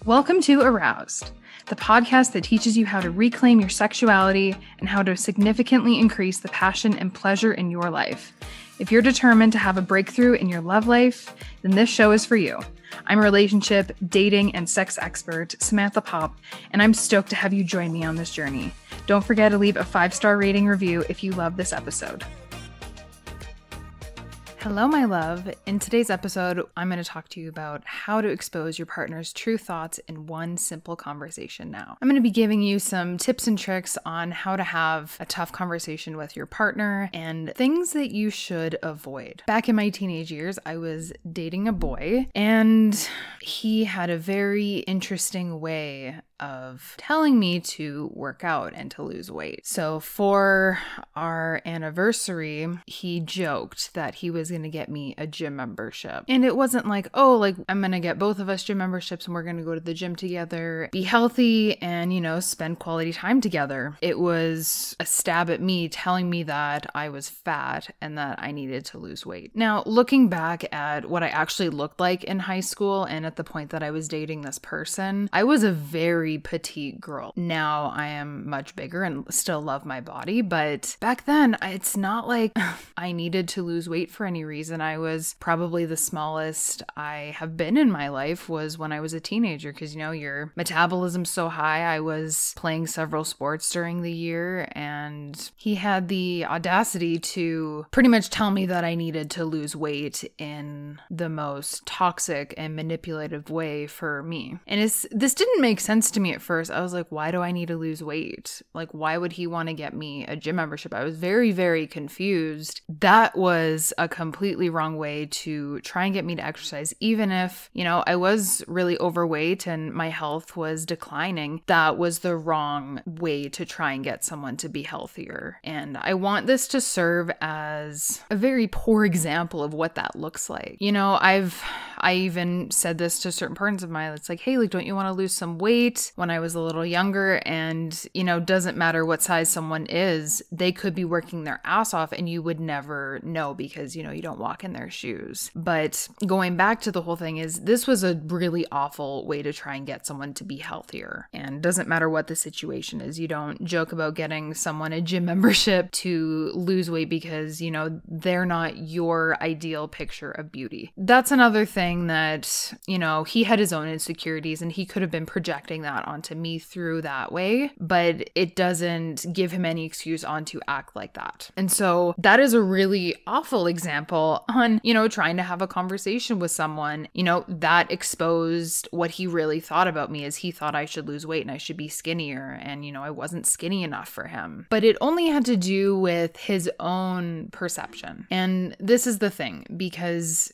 Welcome to Aroused, the podcast that teaches you how to reclaim your sexuality and how to significantly increase the passion and pleasure in your life. If you're determined to have a breakthrough in your love life, then this show is for you. I'm relationship, dating, and sex expert Samantha Pop, and I'm stoked to have you join me on this journey. Don't forget to leave a 5-star rating review if you love this episode. Hello, my love. In today's episode, I'm going to talk to you about how to expose your partner's true thoughts in one simple conversation now. I'm going to be giving you some tips and tricks on how to have a tough conversation with your partner and things that you should avoid. Back in my teenage years, I was dating a boy, and he had a very interesting way of telling me to work out and to lose weight. So for our anniversary, he joked that he was going to get me a gym membership. And it wasn't like, I'm going to get both of us gym memberships and we're going to go to the gym together, be healthy, and, spend quality time together. It was a stab at me telling me that I was fat and that I needed to lose weight. Now, looking back at what I actually looked like in high school and at the point that I was dating this person, I was a very petite girl. Now I am much bigger and still love my body, but back then it's not like I needed to lose weight for any reason. I was probably the smallest I have been in my life was when I was a teenager because, your metabolism's so high. I was playing several sports during the year, and he had the audacity to pretty much tell me that I needed to lose weight in the most toxic and manipulative way for me. And this didn't make sense to me at first. I was like, why do I need to lose weight? Like, why would he want to get me a gym membership? I was very, very confused. That was a completely wrong way to try and get me to exercise. Even if, I was really overweight and my health was declining, that was the wrong way to try and get someone to be healthier. And I want this to serve as a very poor example of what that looks like. I even said this to certain partners of mine. It's like, hey, don't you want to lose some weight? When I was a little younger, and, doesn't matter what size someone is, they could be working their ass off and you would never know because, you don't walk in their shoes. But going back to the whole thing is this was a really awful way to try and get someone to be healthier. And doesn't matter what the situation is. You don't joke about getting someone a gym membership to lose weight because, they're not your ideal picture of beauty. That's another thing that, he had his own insecurities and he could have been projecting that onto me through that way, but it doesn't give him any excuse on to act like that. And so that is a really awful example on, trying to have a conversation with someone, that exposed what he really thought about me is he thought I should lose weight and I should be skinnier. And, I wasn't skinny enough for him, but it only had to do with his own perception. And this is the thing, because,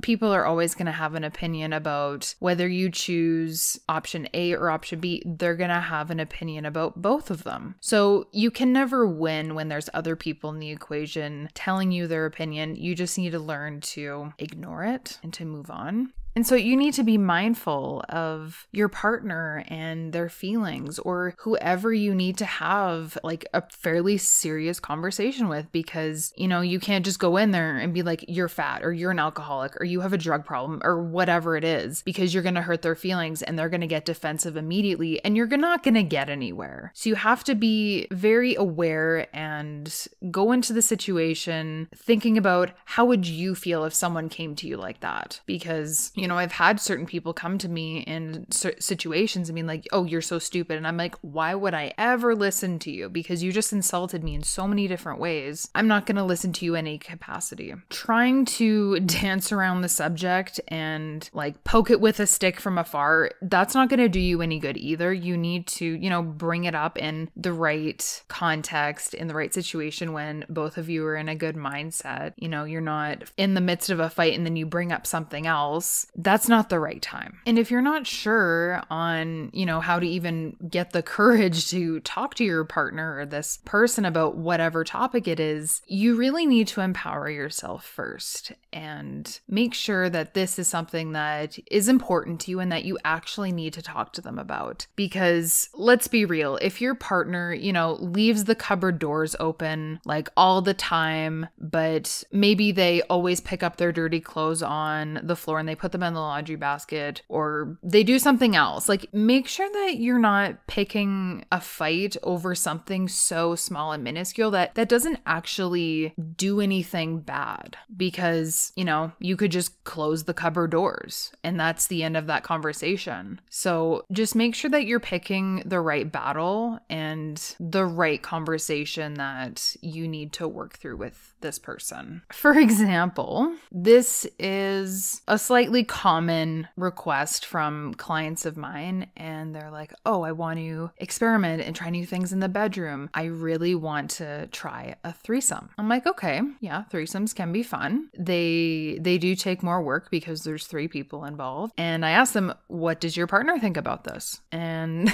people are always going to have an opinion about whether you choose option A or option B. They're going to have an opinion about both of them. So you can never win when there's other people in the equation telling you their opinion. You just need to learn to ignore it and to move on. And so you need to be mindful of your partner and their feelings, or whoever you need to have like a fairly serious conversation with, because, you can't just go in there and be like, you're fat or you're an alcoholic or you have a drug problem or whatever it is, because you're going to hurt their feelings and they're going to get defensive immediately and you're not going to get anywhere. So you have to be very aware and go into the situation thinking about how would you feel if someone came to you like that? Because, I've had certain people come to me in situations and being like, oh, you're so stupid. And I'm like, why would I ever listen to you? Because you just insulted me in so many different ways. I'm not going to listen to you in any capacity. Trying to dance around the subject and poke it with a stick from afar, that's not going to do you any good either. You need to, bring it up in the right context, in the right situation when both of you are in a good mindset. You're not in the midst of a fight and then you bring up something else. That's not the right time. And if you're not sure on, how to even get the courage to talk to your partner or this person about whatever topic it is, you really need to empower yourself first and make sure that this is something that is important to you and that you actually need to talk to them about. Because let's be real, if your partner, leaves the cupboard doors open all the time, but maybe they always pick up their dirty clothes on the floor and they put them in the laundry basket or they do something else. Like, make sure that you're not picking a fight over something so small and minuscule that doesn't actually do anything bad, because, you know, you could just close the cupboard doors and that's the end of that conversation. So just make sure that you're picking the right battle and the right conversation that you need to work through with this person. For example, this is a slightly common request from clients of mine, and they're like, oh, I want to experiment and try new things in the bedroom. I really want to try a threesome. I'm like, okay, yeah, threesomes can be fun. They do take more work because there's 3 people involved. And I asked them, what does your partner think about this? And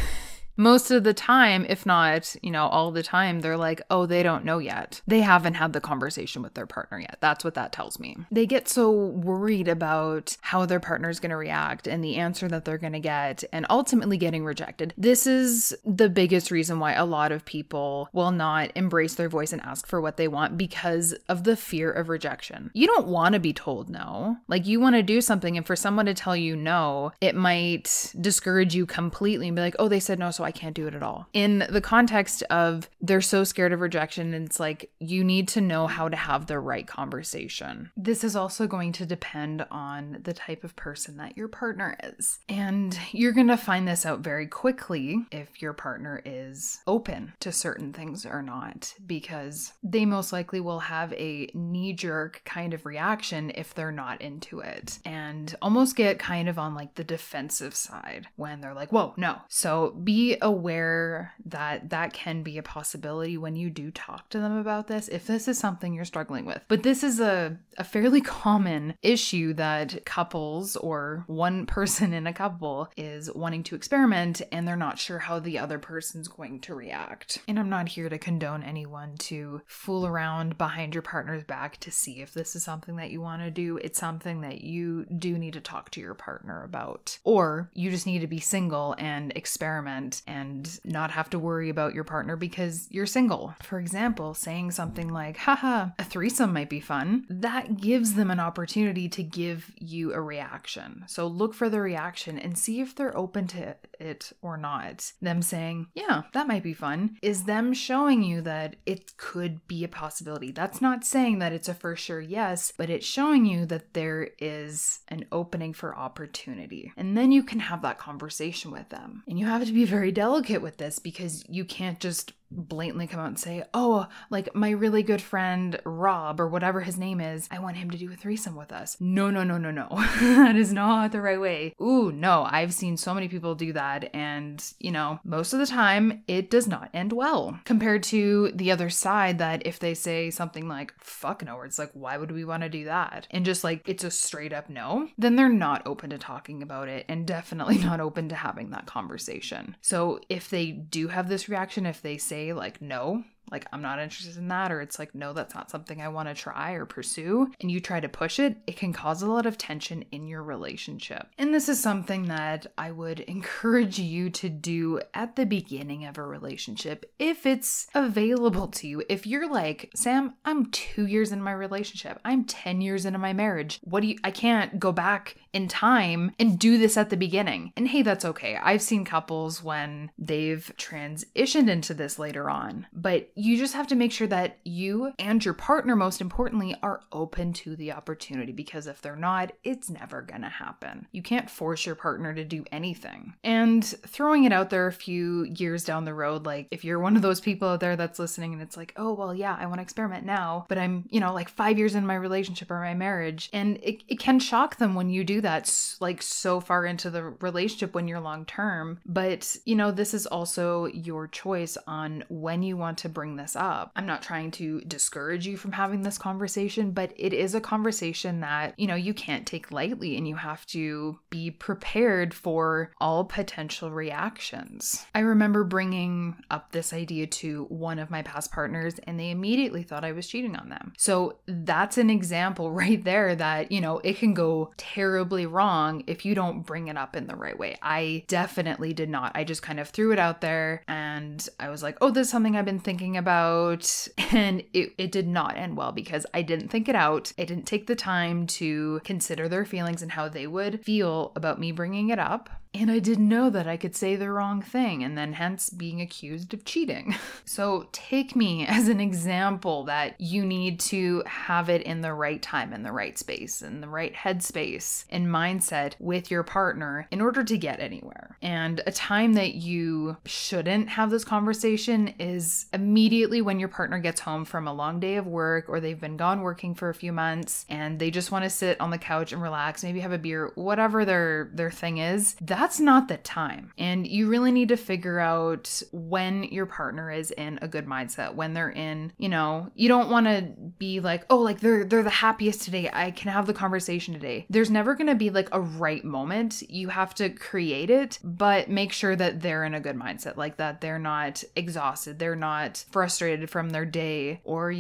most of the time, if not, you know, all the time, they're like, oh, they don't know yet. They haven't had the conversation with their partner yet. That's what that tells me. They get so worried about how their partner's going to react and the answer that they're going to get and ultimately getting rejected. This is the biggest reason why a lot of people will not embrace their voice and ask for what they want, because of the fear of rejection. You don't want to be told no. Like, you want to do something, and for someone to tell you no, it might discourage you completely and be like, oh, they said no, so I can't do it at all. In the context of they're so scared of rejection, and it's like, you need to know how to have the right conversation. This is also going to depend on the type of person that your partner is. And you're going to find this out very quickly if your partner is open to certain things or not, because they most likely will have a knee-jerk kind of reaction if they're not into it, and almost get kind of on like the defensive side when they're like, whoa, no. So be aware that that can be a possibility when you do talk to them about this, if this is something you're struggling with. But this is a fairly common issue that couples, or one person in a couple, is wanting to experiment and they're not sure how the other person's going to react. And I'm not here to condone anyone to fool around behind your partner's back to see if this is something that you want to do. It's something that you do need to talk to your partner about. Or you just need to be single and experiment and not have to worry about your partner because you're single. For example, saying something like, haha, a threesome might be fun. That gives them an opportunity to give you a reaction. So look for the reaction and see if they're open to it or not. Them saying, yeah, that might be fun, is them showing you that it could be a possibility. That's not saying that it's a for sure yes, but it's showing you that there is an opening for opportunity. And then you can have that conversation with them. And you have to be very delicate with this, because you can't just blatantly come out and say, oh, like my really good friend Rob, or whatever his name is, I want him to do a threesome with us. No. That is not the right way. Ooh, no, I've seen so many people do that, and, you know, most of the time it does not end well. Compared to the other side, that if they say something like, fuck no, or it's like, why would we want to do that? And just like, it's a straight up no, then they're not open to talking about it, and definitely not open to having that conversation. So if they do have this reaction, if they say like, no, like, I'm not interested in that, or it's like, no, that's not something I want to try or pursue, and you try to push it, it can cause a lot of tension in your relationship. And this is something that I would encourage you to do at the beginning of a relationship if it's available to you. If you're like, Sam, I'm 2 years into my relationship, I'm 10 years into my marriage, I can't go back in time and do this at the beginning. And hey, that's okay. I've seen couples when they've transitioned into this later on, but you just have to make sure that you and your partner, most importantly, are open to the opportunity, because if they're not, it's never gonna happen. You can't force your partner to do anything. And throwing it out there a few years down the road, like if you're one of those people out there that's listening and it's like, oh, well, yeah, I want to experiment now, but I'm, you know, like 5 years in my relationship or my marriage. And it can shock them when you do that, like so far into the relationship when you're long term. But, you know, this is also your choice on when you want to bring this up. I'm not trying to discourage you from having this conversation, but it is a conversation that, you know, you can't take lightly, and you have to be prepared for all potential reactions. I remember bringing up this idea to one of my past partners, and they immediately thought I was cheating on them. So that's an example right there that, you know, it can go terribly terribly wrong if you don't bring it up in the right way. I definitely did not. I just kind of threw it out there and I was like, oh, this is something I've been thinking about. And it did not end well because I didn't think it out. I didn't take the time to consider their feelings and how they would feel about me bringing it up. And I didn't know that I could say the wrong thing and then hence being accused of cheating. So take me as an example that you need to have it in the right time, in the right space, in the right headspace and mindset with your partner in order to get anywhere. And a time that you shouldn't have this conversation is immediately when your partner gets home from a long day of work or they've been gone working for a few months and they just want to sit on the couch and relax, maybe have a beer, whatever their thing is. That's not the time. And you really need to figure out when your partner is in a good mindset, when they're in, you don't want to be like, oh, like they're the happiest today. I can have the conversation today. There's never going to be like a right moment. You have to create it, but make sure that they're in a good mindset, like that they're not exhausted. They're not frustrated from their day, or,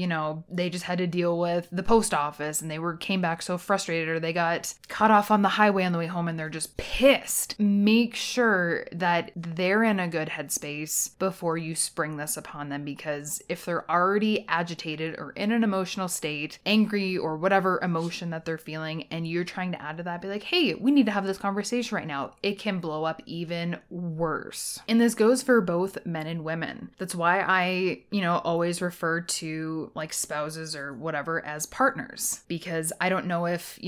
they just had to deal with the post office and came back so frustrated, or they got cut off on the highway on the way home and they're just pissed. Make sure that they're in a good headspace before you spring this upon them, because if they're already agitated or in an emotional state, angry or whatever emotion that they're feeling, and you're trying to add to that, be like, hey, we need to have this conversation right now, it can blow up even worse. And this goes for both men and women. That's why I, always refer to like spouses or whatever as partners, because I don't know if,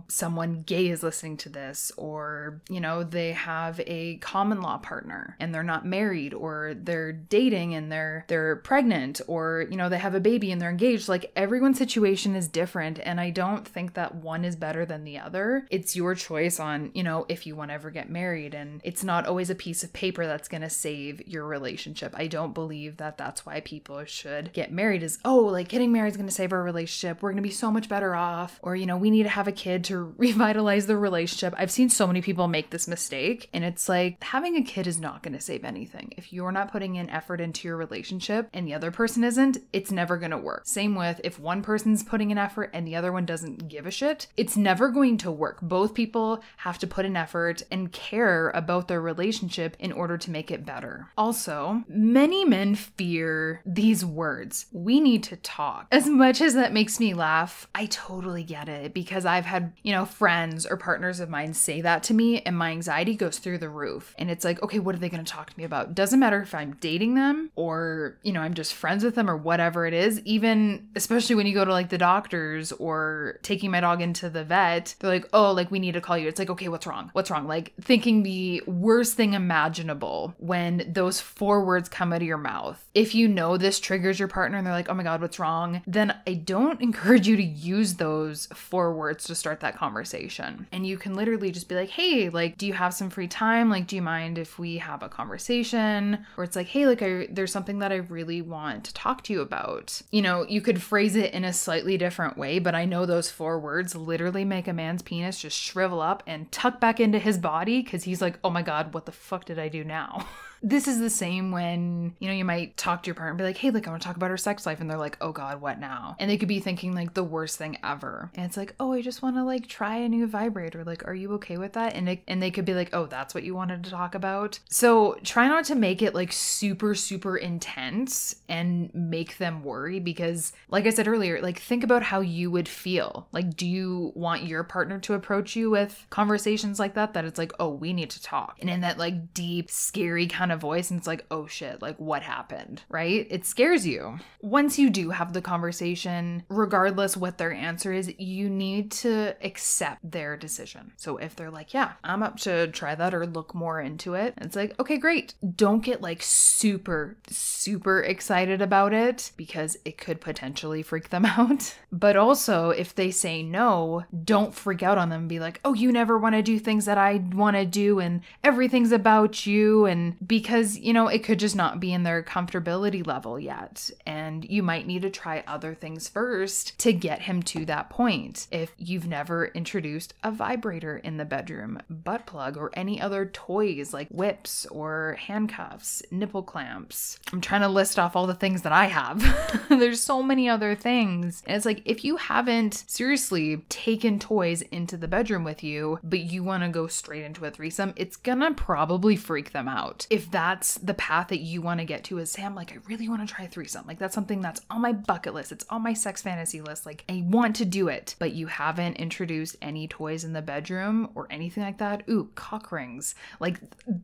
someone gay is listening to this, or, they have a common law partner and they're not married, or they're dating and they're pregnant, or they have a baby and they're engaged. Like, everyone's situation is different, and I don't think that one is better than the other. It's your choice on if you want to ever get married, and it's not always a piece of paper that's going to save your relationship. I don't believe that that's why people should get married, is like getting married is going to save our relationship, we're going to be so much better off, or we need to have a kid to revitalize the relationship. I've seen so many people make this mistake, and it's like, having a kid is not going to save anything. If you're not putting in effort into your relationship and the other person isn't, it's never going to work. Same with if one person's putting in effort and the other one doesn't give a shit, it's never going to work. Both people have to put in effort and care about their relationship in order to make it better. Also, many men fear these words, we need to talk. As much as that makes me laugh, I totally get it, because I've had, friends or partners of mine say that to me and my anxiety goes through the roof. And it's like, okay, what are they going to talk to me about? Doesn't matter if I'm dating them or, I'm just friends with them or whatever it is. Even, especially when you go to like the doctors or taking my dog into the vet, they're like, oh, like we need to call you. It's like, okay, what's wrong? What's wrong? Like thinking the worst thing imaginable when those 4 words come out of your mouth. If this triggers your partner and they're like, oh my God, what's wrong? Then I don't encourage you to use those 4 words to start that conversation. And you can literally just be like, hey, like, do you have some free time? Like, do you mind if we have a conversation? Or it's like, hey, like, there's something that I really want to talk to you about. You could phrase it in a slightly different way, but I know those 4 words literally make a man's penis just shrivel up and tuck back into his body, because he's like, oh my God, what the fuck did I do now? This is the same when, you might talk to your partner and be like, hey, like, I want to talk about our sex life. And they're like, oh God, what now? And they could be thinking like the worst thing ever. And it's like, oh, I just want to like try a new vibrator. Like, are you okay with that? And they could be like, oh, that's what you wanted to talk about. So try not to make it like super, super intense and make them worry, because like I said earlier, like think about how you would feel. Like, do you want your partner to approach you with conversations like that it's like, oh, we need to talk. And in that like deep, scary kind of voice, and it's like, oh shit, like what happened, right? It scares you. Once you do have the conversation, regardless what their answer is, you need to accept their decision. So if they're like, yeah, I'm up to try that or look more into it, it's like, okay, great. Don't get like super, super excited about it, because it could potentially freak them out. But also, if they say no, don't freak out on them and be like, oh, you never want to do things that I want to do and everything about you, and be because, you know, it could just not be in their comfortability level yet. And you might need to try other things first to get him to that point. If you've never introduced a vibrator in the bedroom, butt plug, or any other toys like whips or handcuffs, nipple clamps. I'm trying to list off all the things that I have. There's so many other things. And it's like, if you haven't seriously taken toys into the bedroom with you, but you want to go straight into a threesome, it's gonna probably freak them out. If that's the path that you want to get to, is Sam, like, I really want to try a threesome. Like, that's something that's on my bucket list. It's on my sex fantasy list. Like, I want to do it, but you haven't introduced any toys in the bedroom or anything like that. Ooh, cock rings. Like,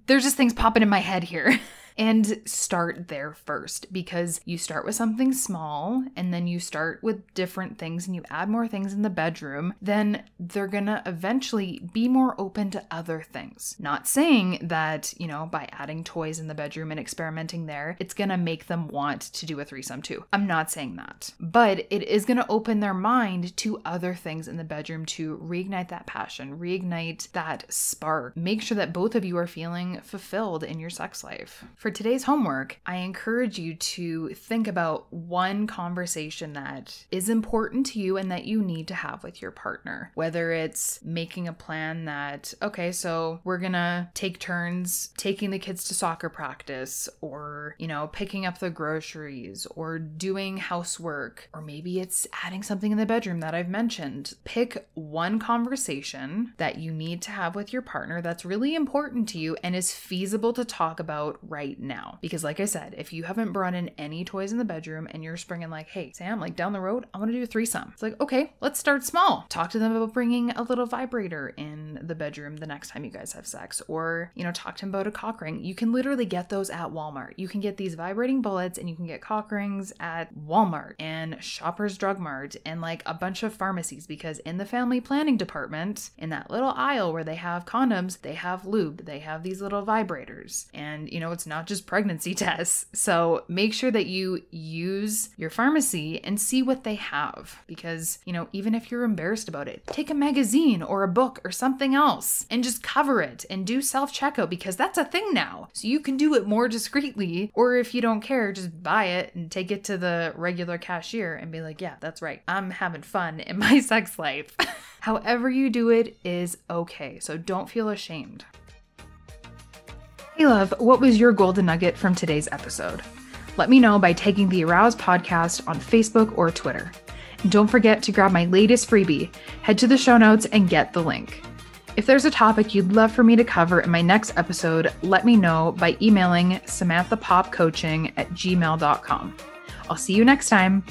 there's just things popping in my head here. And start there first, because you start with something small and then you start with different things and you add more things in the bedroom, then they're gonna eventually be more open to other things. Not saying that, you know, by adding toys in the bedroom and experimenting there, it's gonna make them want to do a threesome too. I'm not saying that, but it is gonna open their mind to other things in the bedroom to reignite that passion, reignite that spark. Make sure that both of you are feeling fulfilled in your sex life. For today's homework, I encourage you to think about one conversation that is important to you and that you need to have with your partner. Whether it's making a plan that, okay, so we're gonna take turns taking the kids to soccer practice, or, you know, picking up the groceries, or doing housework, or maybe it's adding something in the bedroom that I've mentioned. Pick one conversation that you need to have with your partner that's really important to you and is feasible to talk about right now. Because like I said, if you haven't brought in any toys in the bedroom and you're springing like, hey, Sam, like down the road, I want to do a threesome. It's like, okay, let's start small. Talk to them about bringing a little vibrator in the bedroom the next time you guys have sex, or, you know, talk to them about a cock ring. You can literally get those at Walmart. You can get these vibrating bullets and you can get cock rings at Walmart and Shoppers Drug Mart and like a bunch of pharmacies, because in the family planning department, in that little aisle where they have condoms, they have lube, they have these little vibrators. And, you know, it's not just pregnancy tests. So make sure that you use your pharmacy and see what they have, because, you know, even if you're embarrassed about it, take a magazine or a book or something else and just cover it and do self-checkout, because that's a thing now. So you can do it more discreetly, or if you don't care, just buy it and take it to the regular cashier and be like, yeah, that's right, I'm having fun in my sex life. However you do it is okay. So don't feel ashamed. Hey love, what was your golden nugget from today's episode? Let me know by tagging the Arouse Podcast on Facebook or Twitter. And don't forget to grab my latest freebie. Head to the show notes and get the link. If there's a topic you'd love for me to cover in my next episode, let me know by emailing samanthapopcoaching@gmail.com. I'll see you next time.